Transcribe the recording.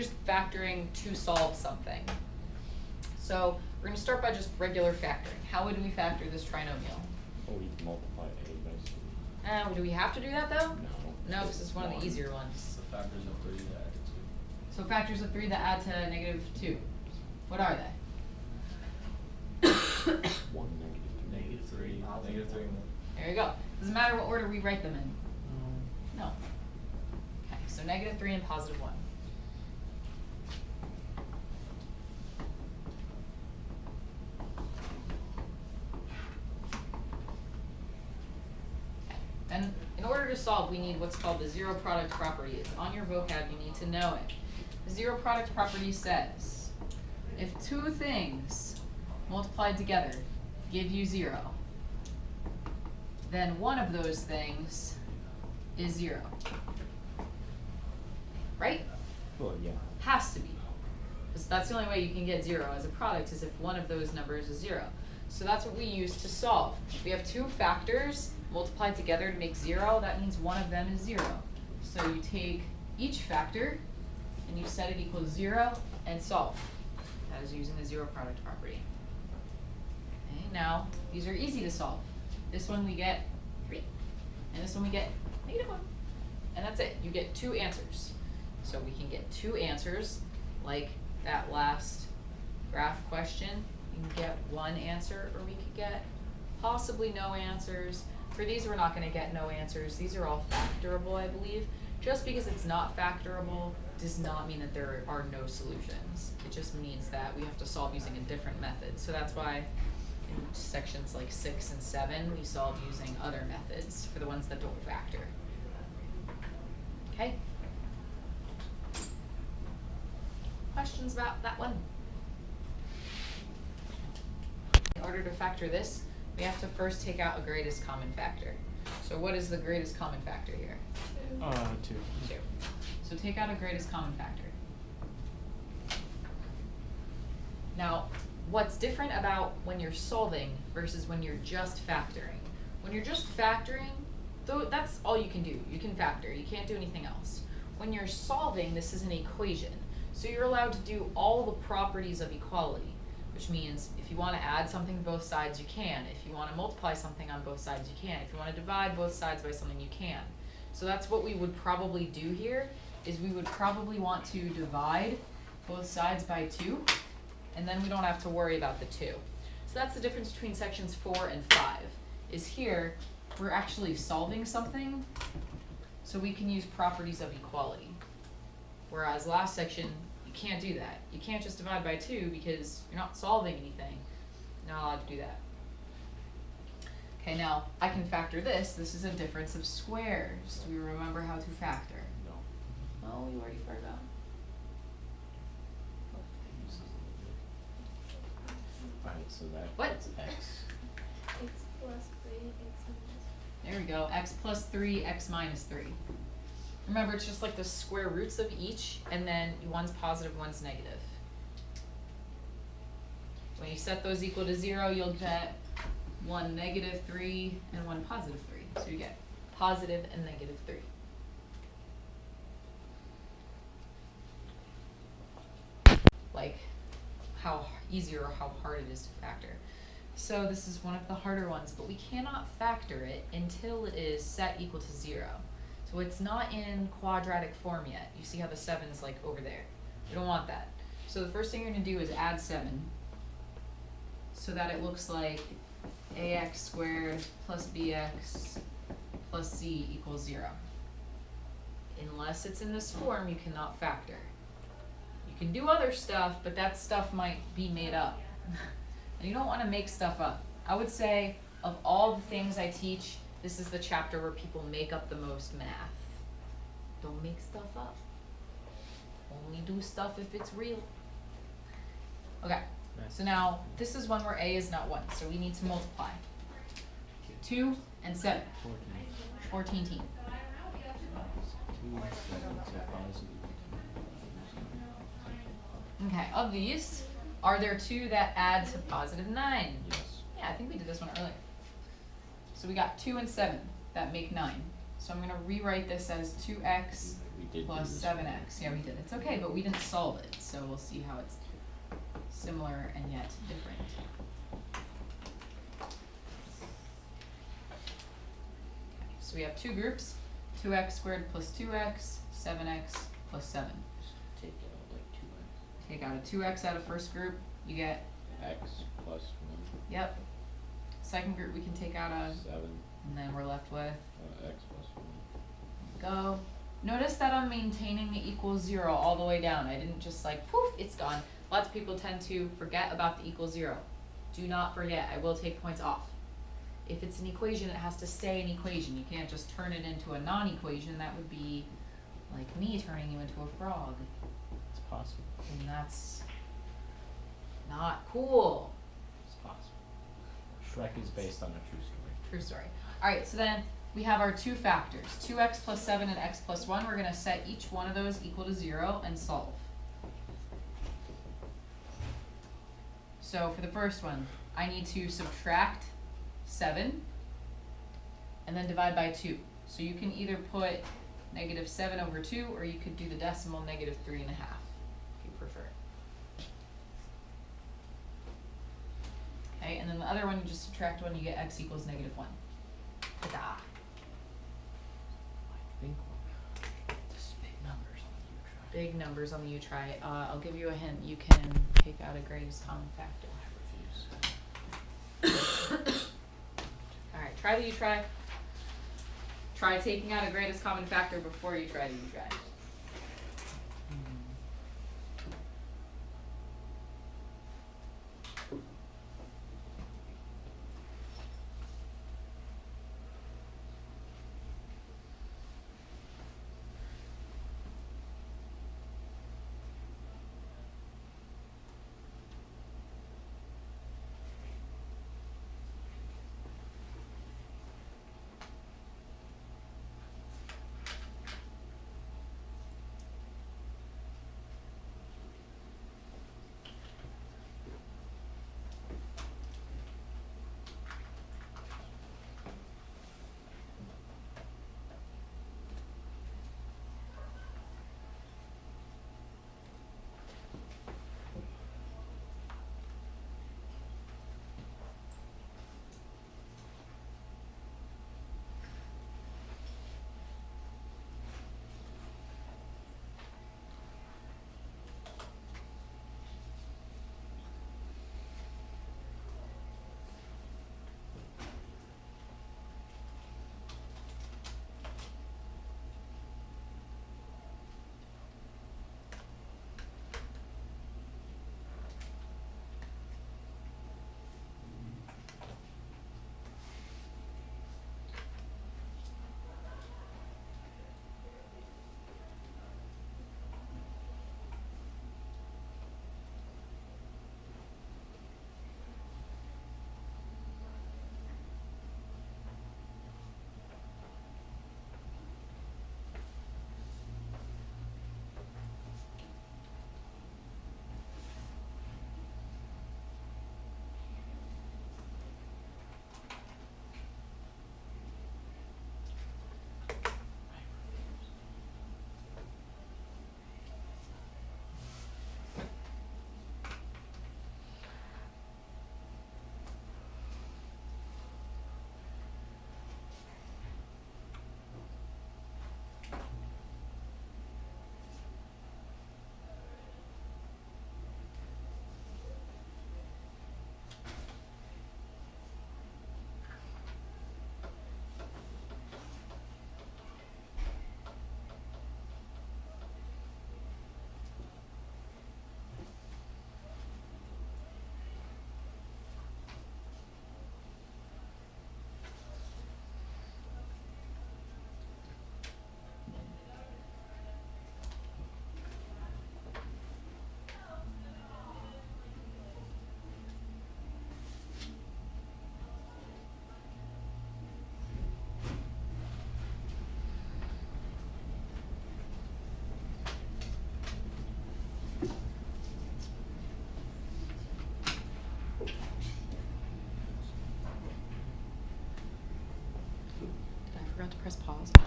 Just factoring to solve something. So we're going to start by just regular factoring. How would we factor this trinomial? Oh, we can multiply a by c. Do we have to do that though? No. No, because it's one of the easier ones. The factors of 3 that add to 2. So factors of 3 that add to -2. What are they? 1, Negative 3. Negative 3 and 1. There you go. Doesn't matter what order we write them in. No. Okay, so -3 and +1. And in order to solve, we need what's called the zero product property. It's on your vocab, you need to know it. The zero product property says, if two things multiplied together give you 0, then one of those things is 0. Right? Well, yeah. Has to be. Because that's the only way you can get 0 as a product, is if one of those numbers is 0. So that's what we use to solve. We have two factors multiplied together to make 0. That means one of them is 0. So you take each factor and you set it equal to 0 and solve. That is using the zero product property. Okay, now these are easy to solve. This one we get 3, and this one we get -1. And that's it. You get 2 answers. So we can get 2 answers, like that last graph question. You can get 1 answer, or we could get possibly no answers. For these, we're not going to get no answers. These are all factorable, I believe. Just because it's not factorable does not mean that there are no solutions. It just means that we have to solve using a different method. So that's why in sections like 6 and 7, we solve using other methods for the ones that don't factor. Okay? Questions about that one? In order to factor this, we have to first take out a greatest common factor. So what is the greatest common factor here? 2. 2. So take out a greatest common factor. Now, what's different about when you're solving versus when you're just factoring? When you're just factoring, though, that's all you can do. You can factor. You can't do anything else. When you're solving, this is an equation. So you're allowed to do all the properties of equality, which means if you want to add something to both sides, you can. If you want to multiply something on both sides, you can. If you want to divide both sides by something, you can. So that's what we would probably do here, is we would probably want to divide both sides by 2, and then we don't have to worry about the 2. So that's the difference between sections 4 and 5, is here we're actually solving something, so we can use properties of equality. Whereas last section, you can't do that. You can't just divide by 2 because you're not solving anything. You're not allowed to do that. Okay, now I can factor this. This is a difference of squares. Do we remember how to factor? No. Oh, you already forgot. Alright, so What? that's x. X plus 3, x minus. There we go. X plus 3, x minus 3. Remember, it's just like the square roots of each, and then one's positive, one's negative. When you set those equal to 0, you'll get one -3 and one +3. So you get positive and -3. Like how easy or how hard it is to factor. So this is one of the harder ones, but we cannot factor it until it is set equal to 0. So it's not in quadratic form yet. You see how the 7's like over there. We don't want that. So the first thing you're going to do is add 7 so that it looks like ax squared plus bx plus c equals 0. Unless it's in this form, you cannot factor. You can do other stuff, but that stuff might be made up. And you don't want to make stuff up. I would say of all the things I teach, this is the chapter where people make up the most math. Don't make stuff up. Only do stuff if it's real. Okay, so now this is one where a is not 1, so we need to multiply. 2 and 7. 14. 2, 7, so positive. Okay, of these, are there 2 that add to +9? Yes. Yeah, I think we did this one earlier. So we got 2 and 7 that make 9. So I'm going to rewrite this as 2x We did do plus this 7x. Yeah, we did. It's okay, but we didn't solve it, so we'll see how it's similar and yet different. So we have two groups, 2x squared plus 2x, 7x plus 7. Just take out like 2x. Take out a 2x out of first group, you get, X plus 1. yep. Second group we can take out a, 7. and then we're left with, X plus 1. go. Notice that I'm maintaining the equals 0 all the way down. I didn't just like, poof, it's gone. Lots of people tend to forget about the equals 0. Do not forget, I will take points off. If it's an equation, it has to stay an equation. You can't just turn it into a non-equation. That would be like me turning you into a frog. It's possible. And that's not cool. It's possible. Shrek is based on a true story. True story. Alright, so then we have our two factors, 2x plus 7 and x plus 1. We're going to set each one of those equal to 0 and solve. So for the first one, I need to subtract 7 and then divide by 2. So you can either put negative 7 over 2 or you could do the decimal negative 3.5 if you prefer. Okay, and then the other one you just subtract 1, you get x equals negative 1. Ta-da! I think just big numbers on the U-try. Big numbers on the U-try. I'll give you a hint. You can take out a greatest common factor. I refuse. Alright, try the U-try. Try taking out a greatest common factor before you try the U-try. forgot to press pause.